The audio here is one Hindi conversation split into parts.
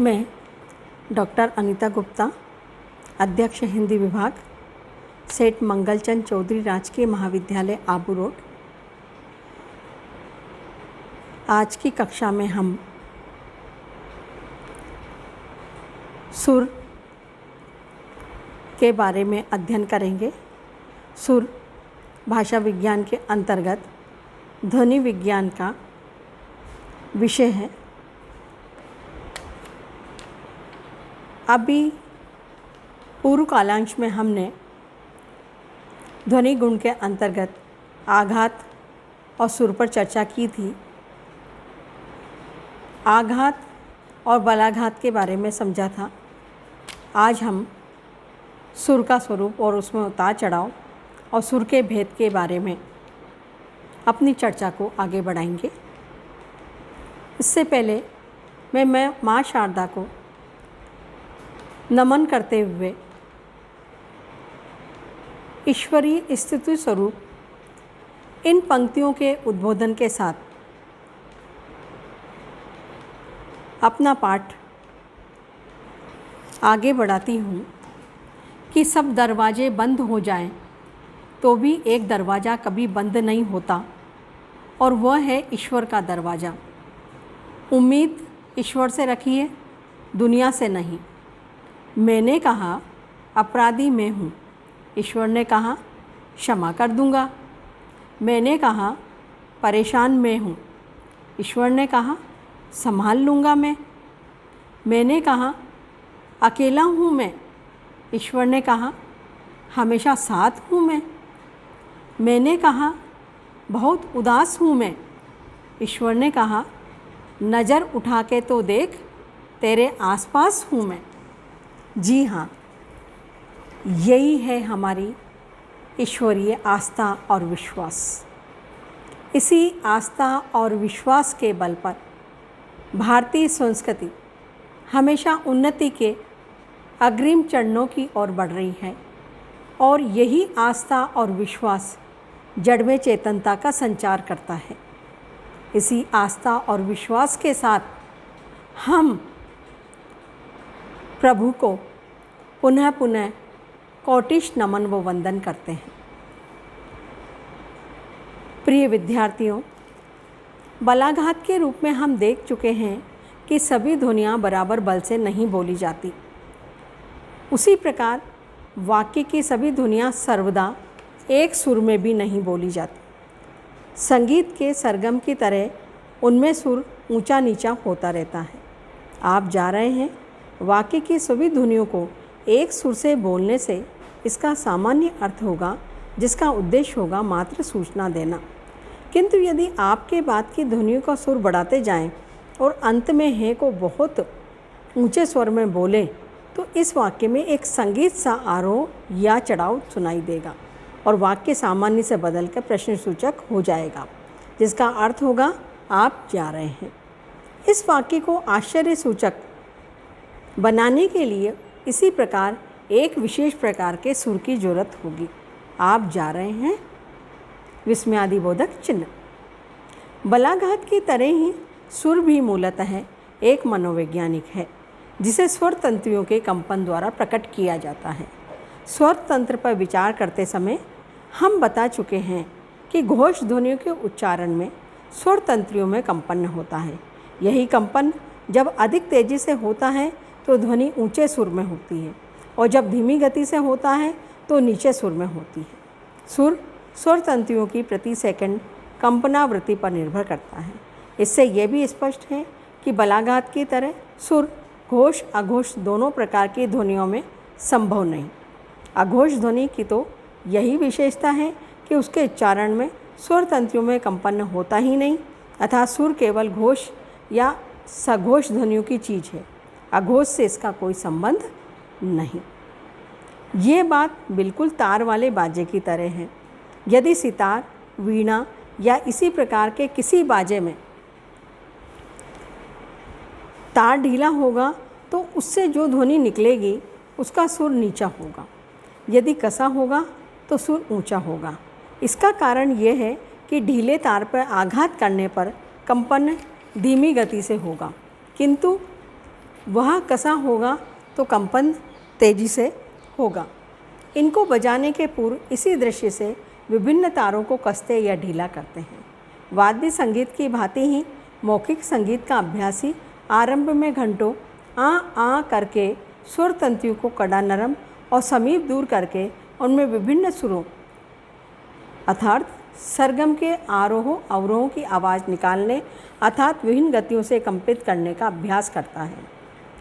मैं डॉक्टर अनीता गुप्ता, अध्यक्ष हिंदी विभाग, सेठ मंगलचंद चौधरी राजकीय महाविद्यालय आबू रोड। आज की कक्षा में हम सुर के बारे में अध्ययन करेंगे। सुर भाषा विज्ञान के अंतर्गत ध्वनि विज्ञान का विषय है। अभी पूर्व कालांश में हमने ध्वनि गुण के अंतर्गत आघात और सुर पर चर्चा की थी। आघात और बलाघात के बारे में समझा था। आज हम सुर का स्वरूप और उसमें उतार चढ़ाव और सुर के भेद के बारे में अपनी चर्चा को आगे बढ़ाएंगे। इससे पहले मैं माँ शारदा को नमन करते हुए ईश्वरीय स्तुति स्वरूप इन पंक्तियों के उद्बोधन के साथ अपना पाठ आगे बढ़ाती हूँ कि सब दरवाजे बंद हो जाएं तो भी एक दरवाज़ा कभी बंद नहीं होता, और वह है ईश्वर का दरवाज़ा। उम्मीद ईश्वर से रखिए, दुनिया से नहीं। मैंने कहा अपराधी मैं हूँ, ईश्वर ने कहा क्षमा कर दूँगा। मैंने कहा परेशान मैं हूँ, ईश्वर ने कहा संभाल लूँगा मैं। मैंने कहा अकेला हूँ मैं, ईश्वर ने कहा हमेशा साथ हूँ मैं। मैंने कहा बहुत उदास हूँ मैं, ईश्वर ने कहा नज़र उठा के तो देख, तेरे आसपास हूँ मैं। जी हाँ, यही है हमारी ईश्वरीय आस्था और विश्वास। इसी आस्था और विश्वास के बल पर भारतीय संस्कृति हमेशा उन्नति के अग्रिम चरणों की ओर बढ़ रही है, और यही आस्था और विश्वास जड़ में चेतनता का संचार करता है। इसी आस्था और विश्वास के साथ हम प्रभु को पुनः पुनः कोटिश नमन व वंदन करते हैं। प्रिय विद्यार्थियों, बलाघात के रूप में हम देख चुके हैं कि सभी ध्वनियाँ बराबर बल से नहीं बोली जाती। उसी प्रकार वाक्य की सभी ध्वनियाँ सर्वदा एक सुर में भी नहीं बोली जाती। संगीत के सरगम की तरह उनमें सुर ऊंचा नीचा होता रहता है। आप जा रहे हैं, वाक्य की सभी ध्वनियों को एक सुर से बोलने से इसका सामान्य अर्थ होगा, जिसका उद्देश्य होगा मात्र सूचना देना। किंतु यदि आपके बात की ध्वनियों का सुर बढ़ाते जाएं और अंत में है को बहुत ऊंचे स्वर में बोले, तो इस वाक्य में एक संगीत सा आरोह या चढ़ाव सुनाई देगा और वाक्य सामान्य से बदलकर प्रश्नसूचक हो जाएगा, जिसका अर्थ होगा आप जा रहे हैं। इस वाक्य को आश्चर्यसूचक बनाने के लिए इसी प्रकार एक विशेष प्रकार के सुर की जरूरत होगी। आप जा रहे हैं विस्मयादिबोधक चिन्ह। बलाघात की तरह ही सुर भी मूलतः एक मनोवैज्ञानिक है, जिसे स्वर तंत्रियों के कंपन द्वारा प्रकट किया जाता है। स्वर तंत्र पर विचार करते समय हम बता चुके हैं कि घोष ध्वनियों के उच्चारण में स्वर तंत्रियों में कंपन होता है। यही कंपन जब अधिक तेजी से होता है तो ध्वनि ऊंचे सुर में होती है, और जब धीमी गति से होता है तो नीचे सुर में होती है। सुर स्वर तंत्रियों की प्रति सेकंड कंपनावृत्ति पर निर्भर करता है। इससे यह भी स्पष्ट है कि बलाघात की तरह सुर घोष अघोष दोनों प्रकार की ध्वनियों में संभव नहीं। अघोष ध्वनि की तो यही विशेषता है कि उसके उच्चारण में स्वर तंत्रियों में कंपन होता ही नहीं, अर्थात सुर केवल घोष या सघोष ध्वनियों की चीज़ है। अघोष से इसका कोई संबंध नहीं। ये बात बिल्कुल तार वाले बाजे की तरह है। यदि सितार, वीणा या इसी प्रकार के किसी बाजे में तार ढीला होगा तो उससे जो ध्वनि निकलेगी उसका सुर नीचा होगा। यदि कसा होगा तो सुर ऊंचा होगा। इसका कारण यह है कि ढीले तार पर आघात करने पर कंपन धीमी गति से होगा, किंतु वह कसा होगा तो कंपन तेजी से होगा। इनको बजाने के पूर्व इसी दृश्य से विभिन्न तारों को कसते या ढीला करते हैं। वाद्य संगीत की भांति ही मौखिक संगीत का अभ्यासी आरंभ में घंटों आ करके स्वर तंतुओं को कड़ा नरम और समीप दूर करके उनमें विभिन्न सुरों अर्थात सरगम के आरोह अवरोहों की आवाज़ निकालने अर्थात विभिन्न गतियों से कंपित करने का अभ्यास करता है।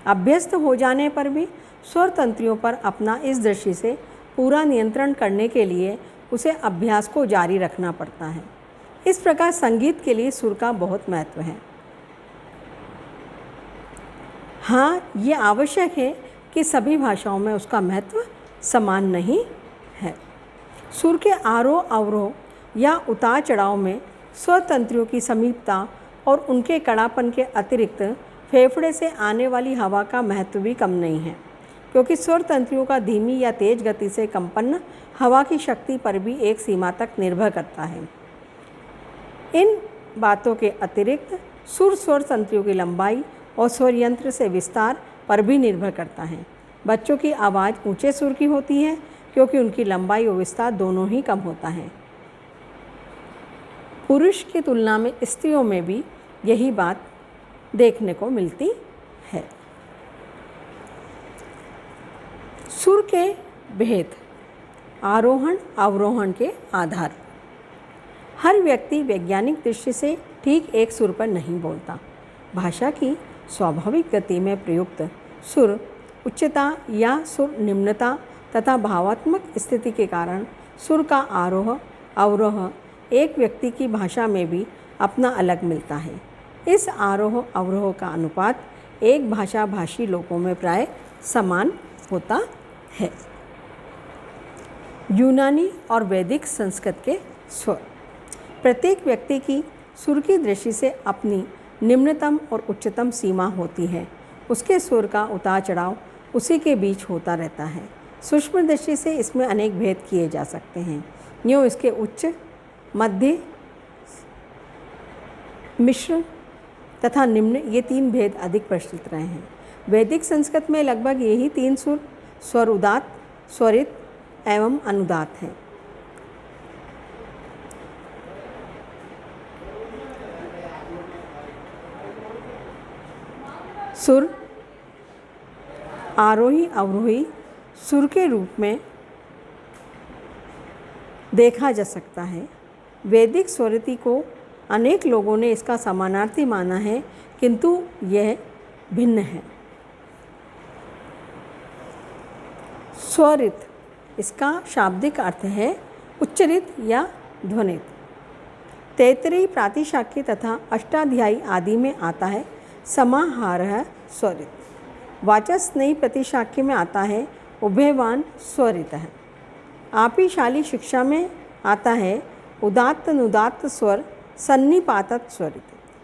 अभ्यस्त हो जाने पर भी स्वर तंतुओं पर अपना इस दृष्टि से पूरा नियंत्रण करने के लिए उसे अभ्यास को जारी रखना पड़ता है। इस प्रकार संगीत के लिए सुर का बहुत महत्व है। हाँ, ये आवश्यक है कि सभी भाषाओं में उसका महत्व समान नहीं है। सुर के आरोह अवरोह या उतार चढ़ाव में स्वर तंत्रियों की समीपता और उनके कड़ापन के अतिरिक्त फेफड़े से आने वाली हवा का महत्व भी कम नहीं है, क्योंकि स्वर तंत्रियों का धीमी या तेज गति से कंपन हवा की शक्ति पर भी एक सीमा तक निर्भर करता है। इन बातों के अतिरिक्त सुर स्वर तंत्रियों की लंबाई और स्वर यंत्र से विस्तार पर भी निर्भर करता है। बच्चों की आवाज़ ऊंचे सुर की होती है क्योंकि उनकी लंबाई और विस्तार दोनों ही कम होता है। पुरुष की तुलना में स्त्रियों में भी यही बात देखने को मिलती है। सुर के भेद आरोहण अवरोहण के आधार। हर व्यक्ति वैज्ञानिक दृष्टि से ठीक एक सुर पर नहीं बोलता। भाषा की स्वाभाविक गति में प्रयुक्त सुर उच्चता या सुर निम्नता तथा भावात्मक स्थिति के कारण सुर का आरोह अवरोह एक व्यक्ति की भाषा में भी अपना अलग मिलता है। इस आरोह अवरोह का अनुपात एक भाषा भाषी लोगों में प्राय समान होता है। यूनानी और वैदिक संस्कृत के स्वर। प्रत्येक व्यक्ति की सुर की दृष्टि से अपनी निम्नतम और उच्चतम सीमा होती है। उसके सुर का उतार चढ़ाव उसी के बीच होता रहता है। सूक्ष्म दृष्टि से इसमें अनेक भेद किए जा सकते हैं। यूँ इसके उच्च, मध्य, मिश्र तथा निम्न ये तीन भेद अधिक प्रचलित रहे हैं। वैदिक संस्कृत में लगभग यही तीन सुर स्वर उदात्त, स्वरित एवं अनुदात्त हैं। सुर आरोही अवरोही सुर के रूप में देखा जा सकता है। वैदिक स्वरिति को अनेक लोगों ने इसका समानार्थी माना है, किंतु यह भिन्न है। स्वरित इसका शाब्दिक अर्थ है उच्चरित या ध्वनित। तैत्तरीय प्रातिशाख्य तथा अष्टाध्यायी आदि में आता है समाहारः स्वरित। वाचस्पति प्रतिशाख्य में आता है उभयवान स्वरितः। आपिशाली शिक्षा में आता है उदात्त अनुदात्त स्वर सन्निपातत स्वरित।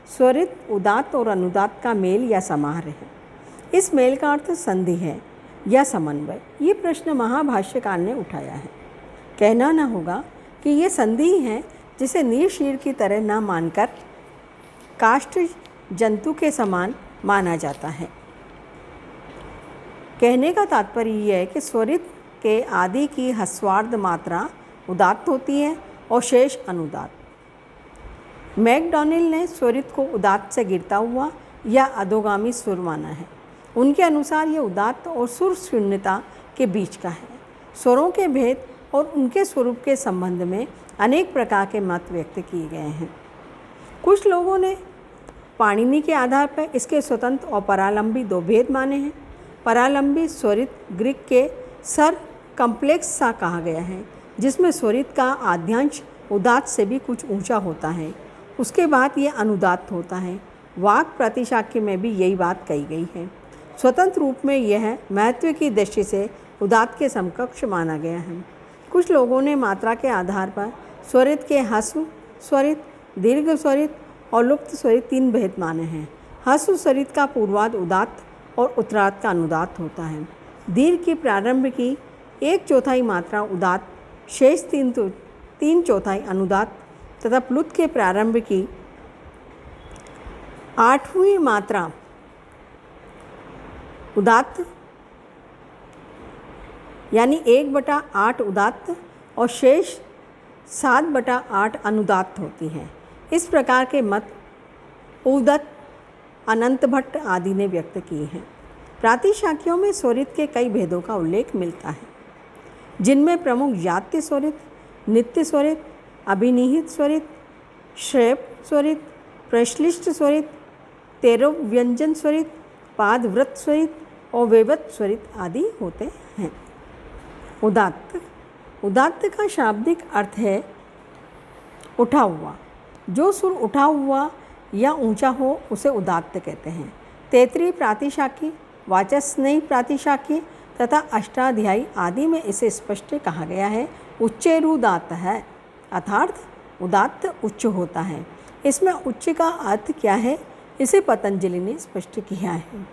स्वरित उदात्त और अनुदात्त का मेल या समाहार है। इस मेल का अर्थ संधि है या समन्वय। ये प्रश्न महाभाष्यकार ने उठाया है। कहना न होगा कि ये संधि है जिसे नीलशीर की तरह न मानकर काष्ठ जंतु के समान माना जाता है। कहने का तात्पर्य यह है कि स्वरित के आदि की ह्रस्वार्ध मात्रा उदात्त होती है और शेष अनुदात्त। मैकडॉनिल ने स्वरित को उदात्त से गिरता हुआ या अधोगामी सुर माना है। उनके अनुसार ये उदात्त और सुर शून्यता के बीच का है। स्वरों के भेद और उनके स्वरूप के संबंध में अनेक प्रकार के मत व्यक्त किए गए हैं। कुछ लोगों ने पाणिनि के आधार पर इसके स्वतंत्र और परालंबी दो भेद माने हैं। परालंबी स्वरित ग्रीक के सर कम्प्लेक्स सा कहा गया है, जिसमें स्वरित का आद्यांश उदात्त से भी कुछ ऊंचा होता है। उसके बाद ये अनुदात्त होता है। वाक् प्रतिशाख्य में भी यही बात कही गई है। स्वतंत्र रूप में यह महत्व की दृष्टि से उदात्त के समकक्ष माना गया है। कुछ लोगों ने मात्रा के आधार पर स्वरित के ह्रस्व स्वरित, दीर्घ स्वरित और लुप्त स्वरित तीन भेद माने हैं। ह्रस्व स्वरित का पूर्वार्ध उदात्त और उत्तरार्ध का अनुदात्त होता है। दीर्घ की प्रारंभ की 1/4 मात्रा उदात्त, शेष 3/4 अनुदात्त तथा प्लुत के प्रारंभ की 8वीं मात्रा उदात्त यानी 1/8 उदात्त और शेष 7/8 अनुदात्त होती हैं। इस प्रकार के मत उदत्त, अनंत भट्ट आदि ने व्यक्त किए हैं। प्रातिशाख्यों में स्वरित के कई भेदों का उल्लेख मिलता है, जिनमें प्रमुख जात्य स्वरित, नित्य स्वरित, अभिनिहित स्वरित, श्रेप स्वरित, प्रश्लिष्ट स्वरित, तेरव व्यंजन स्वरित, पादव्रत स्वरित और वेवत स्वरित आदि होते हैं। उदात्त, उदात्त का शाब्दिक अर्थ है उठा हुआ। जो सुर उठा हुआ या ऊंचा हो उसे उदात्त कहते हैं। तैतरीय प्रातिशाखी, वाचस्पति प्रातिशाखी तथा अष्टाध्यायी आदि में इसे स्पष्ट कहा गया है उच्चैरुदात्त है, अर्थात उदात्त उच्च होता है। इसमें उच्च का अर्थ क्या है, इसे पतंजलि ने स्पष्ट किया है।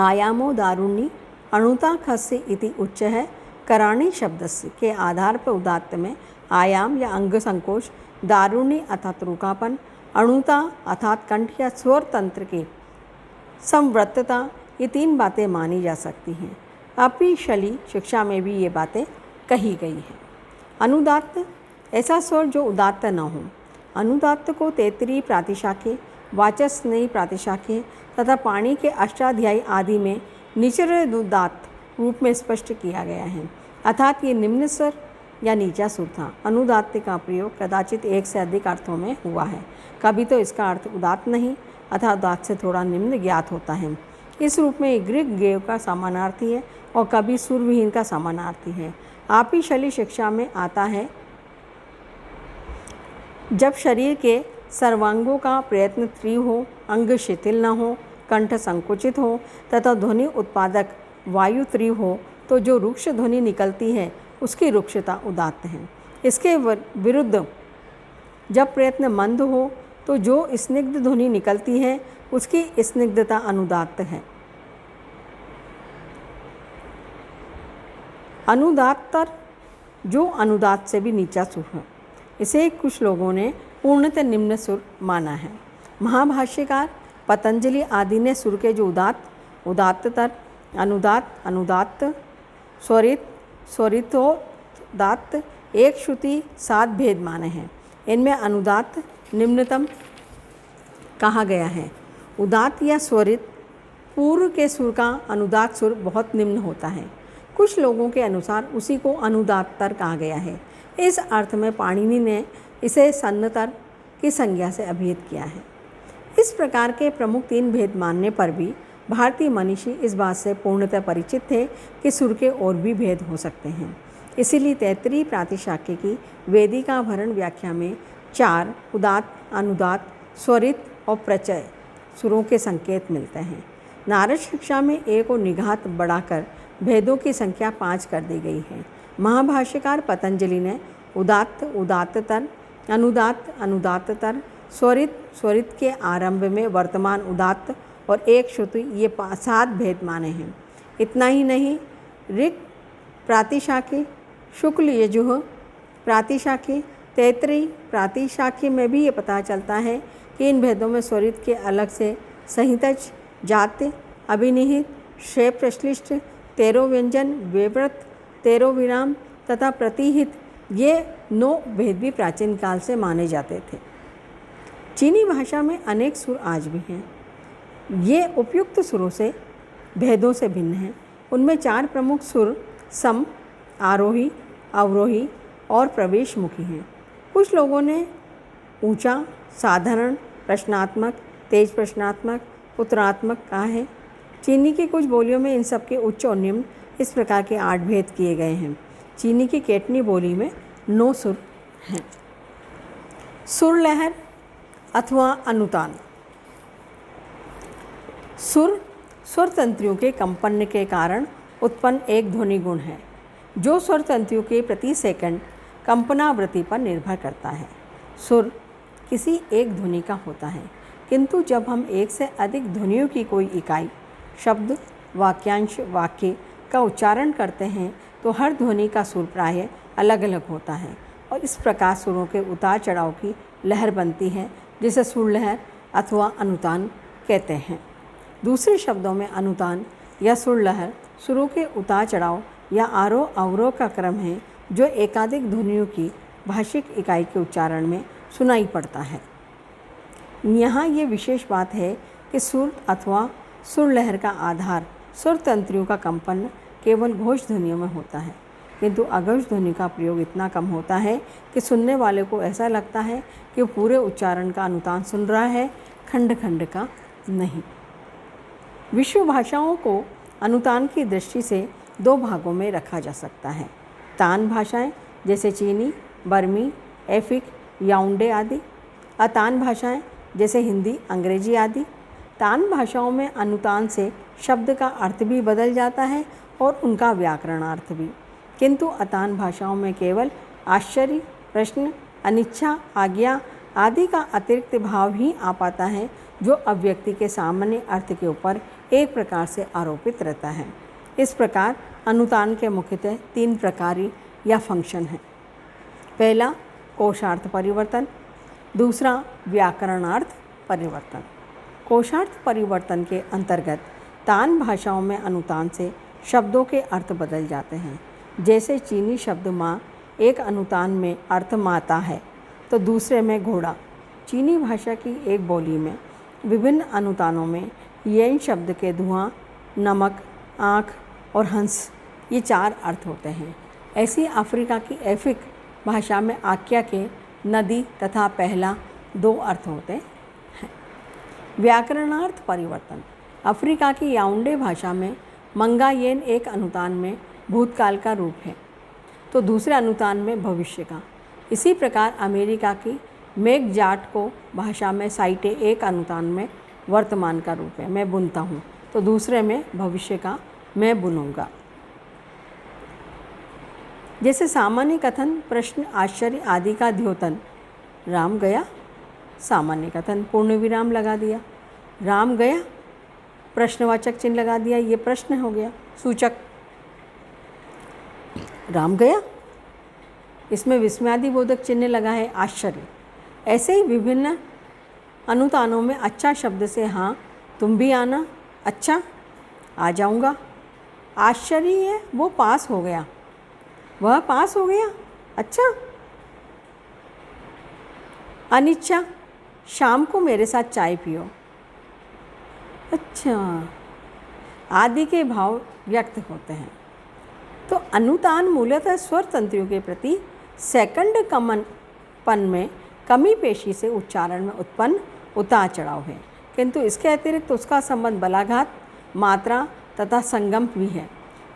आयामो दारुणी अणुता खस्य इति उच्च है। कराणी शब्दस्य के आधार पर उदात्त में आयाम या अंग संकोच, दारुणी अर्थात रूखापन, अणुता अर्थात कंठ या स्वर तंत्र की संवृत्तता, ये 3 बातें मानी जा सकती हैं। अपिशली शिक्षा में भी ये बातें कही गई हैं। अनुदात्त, ऐसा स्वर जो उदात्त न हो। अनुदात्त को तैतरीय प्रातिशाख्य, वाचस्पति प्रातिशाख्य तथा पाणि के अष्टाध्यायी आदि में निचरोदात्त रूप में स्पष्ट किया गया है, अर्थात ये निम्न स्वर या नीचा सुर था। अनुदात्त का प्रयोग कदाचित एक से अधिक अर्थों में हुआ है। कभी तो इसका अर्थ उदात्त नहीं अर्थात उदात्त से थोड़ा निम्न ज्ञात होता है। इस रूप में ग्रीक गेय का समानार्थी है और कभी सुरविहीन का समानार्थी है। आपिशली शिक्षा में आता है जब शरीर के सर्वांगों का प्रयत्न तीव्र हो, अंग शिथिल न हो, कंठ संकुचित हो तथा ध्वनि उत्पादक वायु तीव्र हो, तो जो रुक्ष ध्वनि निकलती है उसकी रुक्षता उदात्त है। इसके विरुद्ध जब प्रयत्न मंद हो तो जो स्निग्ध ध्वनि निकलती है उसकी स्निग्धता अनुदात्त है। अनुदात्तर जो अनुदात्त से भी नीचा सुर है, इसे कुछ लोगों ने पूर्णतः निम्न सुर माना है। महाभाष्यकार पतंजलि आदि ने सुर के जो उदात्त, उदात्तर, अनुदात्त, अनुदात्त, स्वरित, स्वरितोदात्त, एक श्रुति 7 भेद माने हैं। इनमें अनुदात्त निम्नतम कहा गया है। उदात्त या स्वरित पूर्व के सुर का अनुदात्त सुर बहुत निम्न होता है। कुछ लोगों के अनुसार उसी को अनुदात्तर कहा गया है। इस अर्थ में पाणिनि ने इसे सन्नतर की संज्ञा से अभिहित किया है। इस प्रकार के प्रमुख 3 भेद मानने पर भी भारतीय मनीषी इस बात से पूर्णतः परिचित थे कि सुर के और भी भेद हो सकते हैं। इसीलिए तैतरीय प्रातिशाख्य की वेदिकाभरण व्याख्या में 4 उदात्त, अनुदात्त, स्वरित और प्रचय सुरों के संकेत मिलते हैं। नारद शिक्षा में एक और निघात बढ़ाकर भेदों की संख्या 5 कर दी गई है। महाभाष्यकार पतंजलि ने उदात्त, उदात्तर, अनुदात्त, अनुदात्तर, स्वरित, स्वरित के आरंभ में वर्तमान उदात्त और एक श्रुति ये 7 भेद माने हैं। इतना ही नहीं, ऋक् प्रातिशाख्य, शुक्ल यजुः प्रातिशाख्य, तैतरीय प्रातिशाख्य में भी ये पता चलता है कि इन भेदों में स्वरित के अलग से संहितज, जात्य, अभिनिहित, श्रेय प्रश्लिष्ट, 13 व्यंजन, वेव्रत, 13 विराम तथा प्रतिहित ये 9 भेद भी प्राचीन काल से माने जाते थे। चीनी भाषा में अनेक सुर आज भी हैं। ये उपयुक्त सुरों से भेदों से भिन्न हैं। उनमें 4 प्रमुख सुर सम, आरोही, अवरोही और प्रवेशमुखी हैं। कुछ लोगों ने ऊंचा, साधारण, प्रश्नात्मक, तेज प्रश्नात्मक, उत्तरात्मक कहा है। चीनी की कुछ बोलियों में इन सब के उच्च और निम्न इस प्रकार के 8 भेद किए गए हैं। चीनी की केटनी बोली में 9 सुर हैं। सुर लहर अथवा अनुतान। सुर स्वर तंत्रियों के कंपन के कारण उत्पन्न एक ध्वनि गुण है, जो स्वर तंत्रियों के प्रति सेकंड कंपनावृत्ति पर निर्भर करता है। सुर किसी एक ध्वनि का होता है, किंतु जब हम एक से अधिक ध्वनियों की कोई इकाई, शब्द, वाक्यांश, वाक्य का उच्चारण करते हैं तो हर ध्वनि का सुर प्रायः अलग अलग होता है और इस प्रकार सुरों के उतार चढ़ाव की लहर बनती है, जिसे सुर लहर अथवा अनुतान कहते हैं। दूसरे शब्दों में अनुतान या सुर लहर सुरों के उतार चढ़ाव या आरोह अवरोह का क्रम है जो एकाधिक ध्वनियों की भाषिक इकाई के उच्चारण में सुनाई पड़ता है। यहाँ ये विशेष बात है कि सुर अथवा सुर लहर का आधार सुर तंत्रियों का कंपन केवल घोष ध्वनियों में होता है, किंतु अघोष ध्वनि का प्रयोग इतना कम होता है कि सुनने वाले को ऐसा लगता है कि वो पूरे उच्चारण का अनुतान सुन रहा है, खंड खंड का नहीं। विश्व भाषाओं को अनुतान की दृष्टि से दो भागों में रखा जा सकता है। तान भाषाएं जैसे चीनी, बर्मी, एफिक, याओंडे आदि। अतान भाषाएं जैसे हिंदी, अंग्रेजी आदि। तान भाषाओं में अनुतान से शब्द का अर्थ भी बदल जाता है और उनका व्याकरणार्थ भी, किंतु अतान भाषाओं में केवल आश्चर्य, प्रश्न, अनिच्छा, आज्ञा आदि का अतिरिक्त भाव ही आ पाता है जो अव्यक्ति के सामान्य अर्थ के ऊपर एक प्रकार से आरोपित रहता है। इस प्रकार अनुतान के मुख्यतः 3 प्रकार या फंक्शन हैं। पहला कोशार्थ परिवर्तन, दूसरा व्याकरणार्थ परिवर्तन। कोशार्थ परिवर्तन के अंतर्गत तान भाषाओं में अनुतान से शब्दों के अर्थ बदल जाते हैं। जैसे चीनी शब्द माँ एक अनुतान में अर्थ माता है तो दूसरे में घोड़ा। चीनी भाषा की एक बोली में विभिन्न अनुतानों में येन शब्द के धुआं, नमक, आँख और हंस ये 4 अर्थ होते हैं। ऐसी अफ्रीका की एफिक भाषा में आक्या के नदी तथा पहला 2 अर्थ होते हैं। व्याकरणार्थ परिवर्तन। अफ्रीका की याओंडे भाषा में मंगायेन एक अनुतान में भूतकाल का रूप है तो दूसरे अनुतान में भविष्य का। इसी प्रकार अमेरिका की मेघजाट भाषा में साइटे एक अनुतान में वर्तमान का रूप है, मैं बुनता हूँ, तो दूसरे में भविष्य का, मैं बुनूंगा। जैसे सामान्य कथन, प्रश्न, आश्चर्य आदि का द्योतन, राम गया, सामान्य कथन पूर्ण विराम लगा दिया, राम गया प्रश्नवाचक चिन्ह लगा दिया, ये प्रश्न हो गया सूचक। राम गया, इसमें विस्मयादिबोधक चिन्ह लगा है आश्चर्य। ऐसे ही विभिन्न अनुतानों में अच्छा शब्द से हाँ तुम भी आना, अच्छा आ जाऊँगा। आश्चर्य है वो पास हो गया, वह पास हो गया, अच्छा। अनिच्छा, शाम को मेरे साथ चाय पियो, अच्छा आदि के भाव व्यक्त होते हैं। तो अनुतान मूलतः स्वर तंत्रियों के प्रति सेकंड कमनपन में कमी पेशी से उच्चारण में उत्पन्न उतार चढ़ाव है, किंतु इसके अतिरिक्त उसका संबंध बलाघात, मात्रा तथा संगम भी है।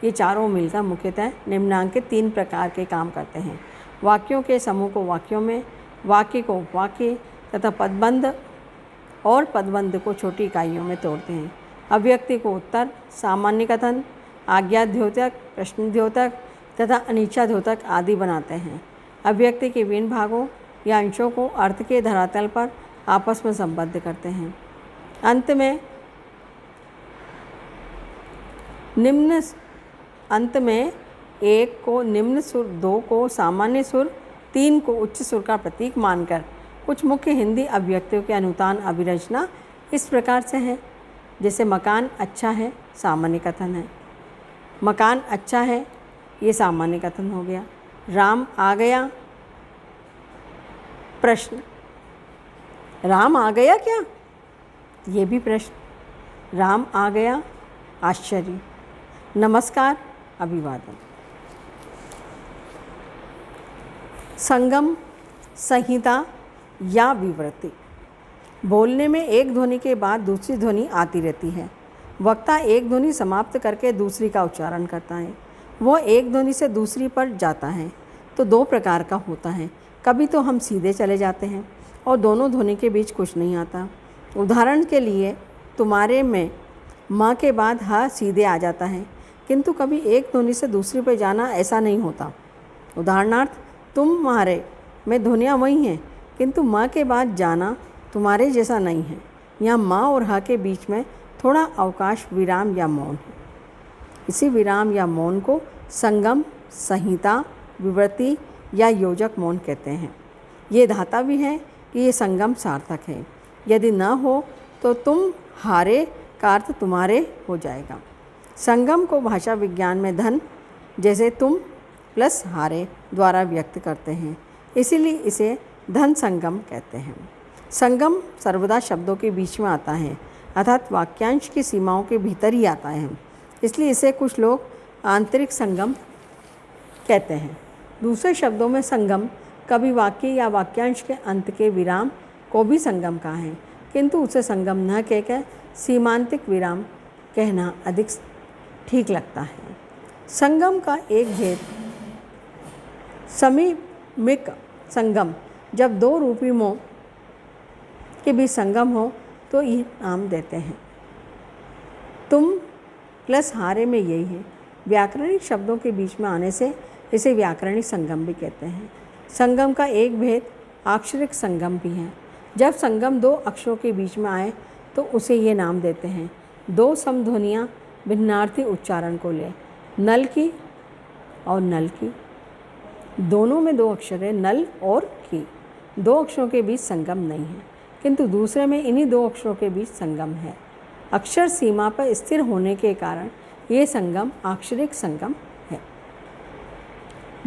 ये चारों मिलकर मुख्यतः निम्नांकित 3 प्रकार के काम करते हैं। वाक्यों के समूह को वाक्यों में, वाक्य को उपवाक्य तथा पदबंध और पदबंध को छोटी इकाइयों में तोड़ते हैं। अव्यक्ति को उत्तर, सामान्य कथन, आज्ञा द्योतक, प्रश्न द्योतक तथा अनिच्छा द्योतक आदि बनाते हैं। अव्यक्ति के विभिन्न भागों या अंशों को अर्थ के धरातल पर आपस में संबद्ध करते हैं। अंत में 1 को निम्न सुर, 2 को सामान्य सुर, 3 को उच्च सुर का प्रतीक मानकर कुछ मुख्य हिंदी अभिव्यक्तियों के अनुतान अभिरचना इस प्रकार से है। जैसे मकान अच्छा है, सामान्य कथन है। मकान अच्छा है, ये सामान्य कथन हो गया। राम आ गया, प्रश्न। राम आ गया क्या, ये भी प्रश्न। राम आ गया, आश्चर्य। नमस्कार, अभिवादन। संगम, संहिता या विवृत्ति। बोलने में एक ध्वनि के बाद दूसरी ध्वनि आती रहती है। वक्ता एक ध्वनि समाप्त करके दूसरी का उच्चारण करता है। वह एक ध्वनि से दूसरी पर जाता है तो 2 प्रकार का होता है। कभी तो हम सीधे चले जाते हैं और दोनों ध्वनि के बीच कुछ नहीं आता। उदाहरण के लिए तुम्हारे में माँ के बाद ह सीधे आ जाता है, किंतु कभी एक ध्वनि से दूसरी पर जाना ऐसा नहीं होता। उदाहरणार्थ तुम्हारे में ध्वनियाँ वही हैं, किंतु माँ के बाद जाना तुम्हारे जैसा नहीं है। यहाँ माँ और ह के बीच में थोड़ा अवकाश, विराम या मौन है। इसी विराम या मौन को संगम, संहिता, विवृत्ति या योजक मौन कहते हैं। ये धाता भी है कि ये संगम सार्थक है। यदि न हो तो तुम हारे का अर्थ तुम्हारे हो जाएगा। संगम को भाषा विज्ञान में धन जैसे तुम प्लस हारे द्वारा व्यक्त करते हैं, इसीलिए इसे धन संगम कहते हैं। संगम सर्वदा शब्दों के बीच में आता है, अर्थात वाक्यांश की सीमाओं के भीतर ही आता है, इसलिए इसे कुछ लोग आंतरिक संगम कहते हैं। दूसरे शब्दों में संगम कभी वाक्य या वाक्यांश के अंत के विराम को भी संगम कहा है, किंतु उसे संगम न कहकर सीमांतिक विराम कहना अधिक ठीक लगता है। संगम का एक भेद समीमिक संगम, जब दो रूपी मों के बीच संगम हो तो ये नाम देते हैं। तुम प्लस हारे में यही है। व्याकरणिक शब्दों के बीच में आने से इसे व्याकरणिक संगम भी कहते हैं। संगम का एक भेद अक्षरिक संगम भी है। जब संगम दो अक्षरों के बीच में आए तो उसे ये नाम देते हैं। दो समध्वनियाँ भिन्नार्थी उच्चारण को ले, नल की और नल की, दोनों में दो अक्षर है, नल और की। दो अक्षरों के बीच संगम नहीं है, किंतु दूसरे में इन्हीं दो अक्षरों के बीच संगम है। अक्षर सीमा पर स्थिर होने के कारण ये संगम अक्षरिक संगम है।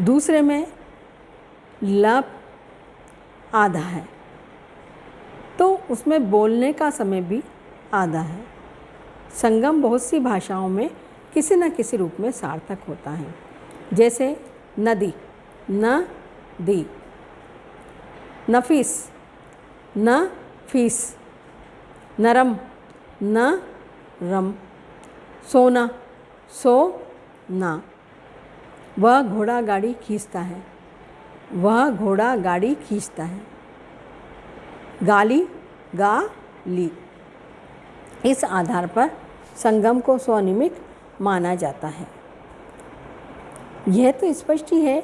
दूसरे में ल आधा है तो उसमें बोलने का समय भी आधा है। संगम बहुत सी भाषाओं में किसी न किसी रूप में सार्थक होता है, जैसे नदी, न दी, नफीस, न फीस, नरम, न रम, सोना, सो ना। वह घोड़ा गाड़ी खींचता है, वह घोड़ा गाड़ी खींचता है। गाली, गाली। इस आधार पर संगम को स्वनिमिक माना जाता है। यह तो स्पष्ट ही है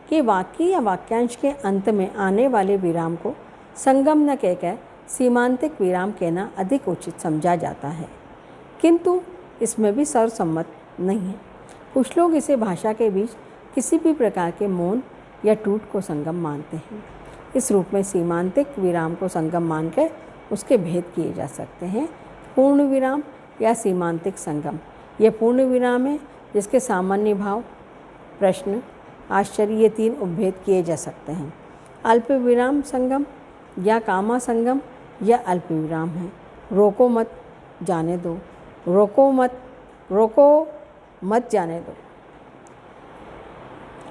कि वाक्य या वाक्यांश के अंत में आने वाले विराम को संगम न कहकर सीमांतिक विराम कहना अधिक उचित समझा जाता है, किंतु इसमें भी सर्वसम्मत नहीं है। कुछ लोग इसे भाषा के बीच किसी भी प्रकार के मौन या टूट को संगम मानते हैं। इस रूप में सीमांतिक विराम को संगम मानकर उसके भेद किए जा सकते हैं। पूर्ण विराम या सीमांतिक संगम, यह पूर्ण विराम है जिसके सामान्य भाव, प्रश्न, आश्चर्य ये तीन उपभेद किए जा सकते हैं। अल्प विराम संगम या कामा संगम या अल्प विराम है। रोको मत, जाने दो, रोको मत जाने दो।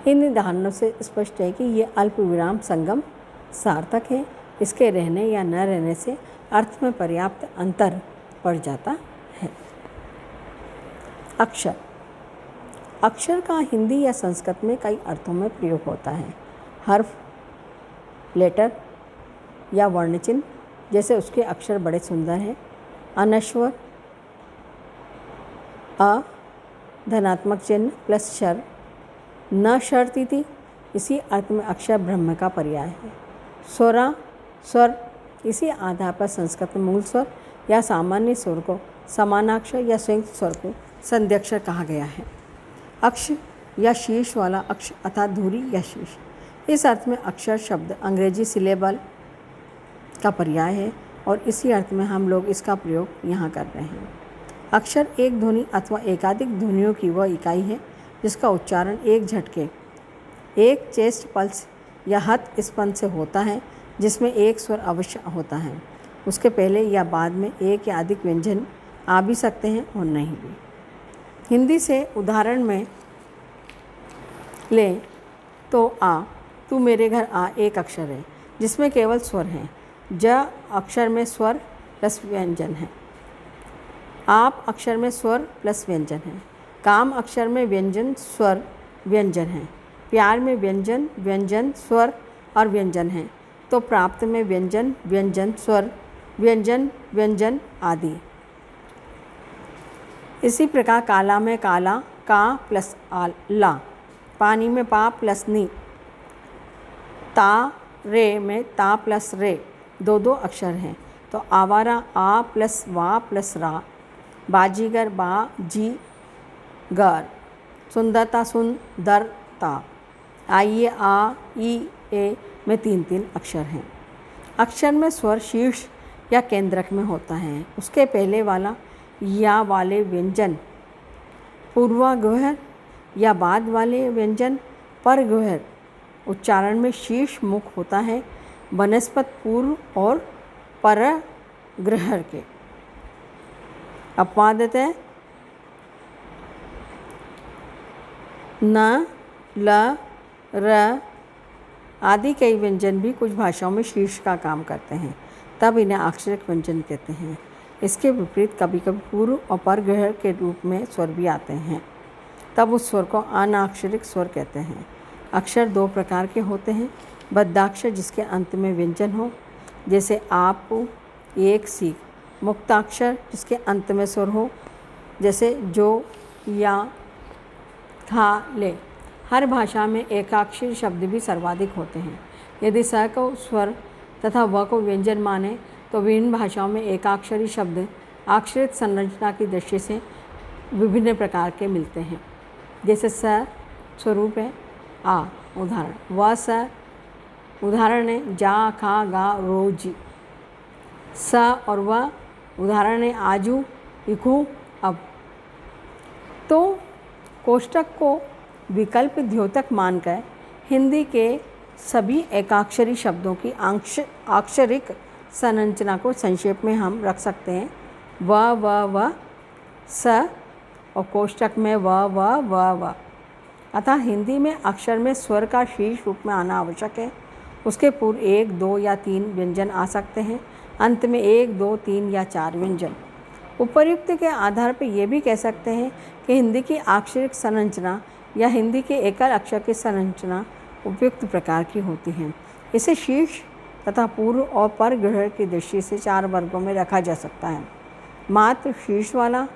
इन उदाहरणों से स्पष्ट है कि ये अल्प विराम संगम सार्थक है। इसके रहने या न रहने से अर्थ में पर्याप्त अंतर पड़ जाता है। अक्षर, अक्षर का हिंदी या संस्कृत में कई अर्थों में प्रयोग होता है। हर्फ, लेटर या वर्णचिन्ह, जैसे उसके अक्षर बड़े सुंदर हैं। अनश्वर, अ धनात्मक चिन्ह प्लस शर, न शर्तिति, इसी अर्थ में अक्षर ब्रह्म का पर्याय है। स्वरा, स्वर, इसी आधार पर संस्कृत में मूल स्वर या सामान्य स्वर को समानाक्षर या संयुक्त स्वर को संध्यक्षर कहा गया है। अक्ष या शीर्ष वाला अक्ष अर्थात धुरी या शीर्ष, इस अर्थ में अक्षर शब्द अंग्रेजी सिलेबल का पर्याय है और इसी अर्थ में हम लोग इसका प्रयोग यहाँ कर रहे हैं। अक्षर एक ध्वनि अथवा एकाधिक ध्वनियों की वह इकाई है जिसका उच्चारण एक झटके, एक चेस्ट पल्स या हथ स्पंद से होता है, जिसमें एक स्वर अवश्य होता है। उसके पहले या बाद में एक या अधिक व्यंजन आ भी सकते हैं और नहीं भी। हिंदी से उदाहरण में लें तो आ, तू मेरे घर आ एक अक्षर है जिसमें केवल स्वर हैं। ज अक्षर में स्वर प्लस व्यंजन है। आप अक्षर में स्वर प्लस व्यंजन है। काम अक्षर में व्यंजन स्वर व्यंजन है। प्यार में व्यंजन व्यंजन स्वर और व्यंजन है, तो प्राप्त में व्यंजन व्यंजन स्वर व्यंजन व्यंजन आदि। इसी प्रकार काला में काला का प्लस ला, पानी में पा प्लस नी, ता रे में ता प्लस रे, दो दो अक्षर हैं, तो आवारा आ प्लस वा प्लस रा, बाजीगर बा जी गर, सुंदरता सुंदरता। आइए आ ई ए में तीन तीन अक्षर हैं। अक्षर में स्वर शीर्ष या केंद्रक में होता है। उसके पहले वाला या वाले व्यंजन पूर्वाग्रह या बाद वाले व्यंजन परग्रह उच्चारण में शीर्ष मुख होता है वनस्पत पूर्व और परग्रह के। अपवादतः न, ल, र आदि कई व्यंजन भी कुछ भाषाओं में शीर्ष का काम करते हैं, तब इन्हें अक्षरिक व्यंजन कहते हैं। इसके विपरीत कभी कभी पूर्व और परग्रह के रूप में स्वर भी आते हैं, तब उस स्वर को अनाक्षरिक स्वर कहते हैं। अक्षर दो प्रकार के होते हैं, बद्धाक्षर जिसके अंत में व्यंजन हो, जैसे आप, एक, सीख। मुक्ताक्षर जिसके अंत में स्वर हो, जैसे जो, या, खा, ले। हर भाषा में एकाक्षरी शब्द भी सर्वाधिक होते हैं। यदि स को स्वर तथा व को व्यंजन माने तो विभिन्न भाषाओं में एकाक्षरी शब्द अक्षरित संरचना की दृष्टि से विभिन्न प्रकार के मिलते हैं। जैसे स स्वरूप है आ, उदाहरण, व स उदाहरण है जा, खा, गा, रो, जी। स और व उदाहरण है आजू, इखू, अब। तो कोष्ठक को विकल्प द्योतक मानकर हिंदी के सभी एकाक्षरी शब्दों की अक्षरिक संरचना को संक्षेप में हम रख सकते हैं व, स और कोष्ठक में व। अतः हिंदी में अक्षर में स्वर का शीर्ष रूप में आना आवश्यक है। उसके पूर्व 1, 2 या 3 व्यंजन आ सकते हैं, अंत में 1, 2, 3 या 4 व्यंजन। उपर्युक्त के आधार पर यह भी कह सकते हैं कि हिंदी की अक्षरिक संरचना या हिंदी के एकल अक्षर की संरचना उपयुक्त प्रकार की होती है। इसे शीर्ष तथा पूर्व और परग्रह की दृष्टि से 4 वर्गों में रखा जा सकता है। मात्र शीर्ष वाला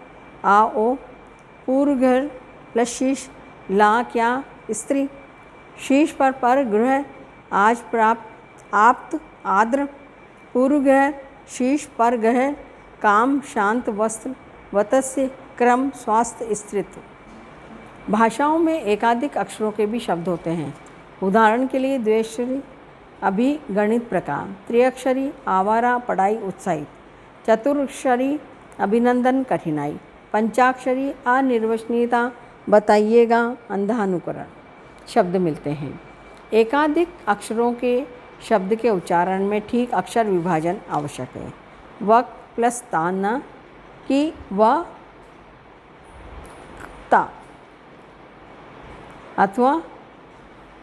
आ, ओ, पूर्वग्रह प्लस शीर्ष, ला, क्या, स्त्री। शीर्ष पर परग्रह आज, प्राप्त, आप्त, आर्द्र। पूर्वग्रह शीर्ष परग्रह काम, शांत, वस्त्र, वतस्य, क्रम, स्वास्थ्य, स्त्रीत्व। भाषाओं में एकाधिक अक्षरों के भी शब्द होते हैं। उदाहरण के लिए द्विअक्षरी अभिगणित प्रकार, त्रिअक्षरी आवारा, पढ़ाई, उत्साहित। चतुरक्षरी अभिनंदन, कठिनाई। पंचाक्षरी अनिर्वचनीयता, बताइएगा, अंधानुकरण शब्द मिलते हैं। एकाधिक अक्षरों के शब्द के उच्चारण में ठीक अक्षर विभाजन आवश्यक है। वक प्लस ता, न कि व ता, अथवा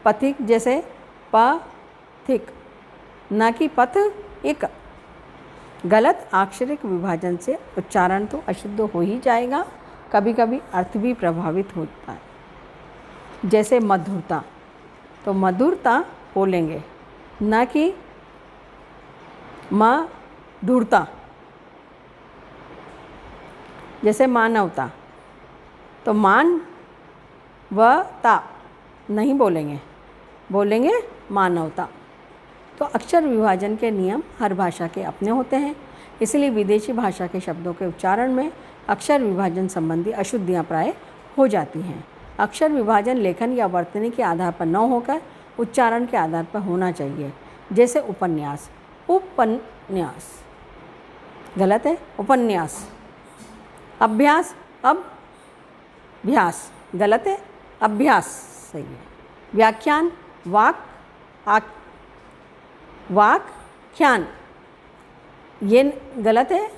पथिक जैसे पथिक, न कि पथ इक। गलत अक्षरिक विभाजन से उच्चारण तो अशुद्ध हो ही जाएगा, कभी कभी अर्थ भी प्रभावित होता है। जैसे मधुरता, तो मधुरता बोलेंगे, न कि मधुरता। जैसे मानवता, तो मान व ता नहीं बोलेंगे, बोलेंगे मानवता। तो अक्षर विभाजन के नियम हर भाषा के अपने होते हैं, इसलिए विदेशी भाषा के शब्दों के उच्चारण में अक्षर विभाजन संबंधी अशुद्धियाँ प्राय हो जाती हैं। अक्षर विभाजन लेखन या वर्तनी के आधार पर न होकर उच्चारण के आधार पर होना चाहिए। जैसे उपन्यास, उपन्यास गलत है, उपन्यास। अभ्यास, अभ्यास गलत है, अभ्यास सही है। व्याख्यान, वाक्यान ये गलत है,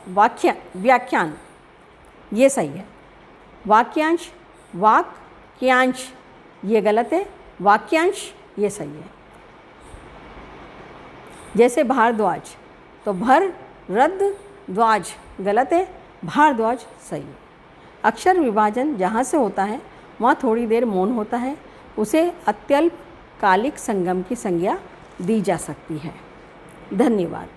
व्याख्यान ये सही है। वाक्यांश, वाक्यांश ये गलत है, वाक्यांश ये सही है। जैसे भारद्वाज, तो भर रद्द द्वाज गलत है, भारद्वाज सही है। अक्षर विभाजन जहाँ से होता है वहाँ थोड़ी देर मौन होता है, उसे अत्यल्पकालिक संगम की संज्ञा दी जा सकती है। धन्यवाद।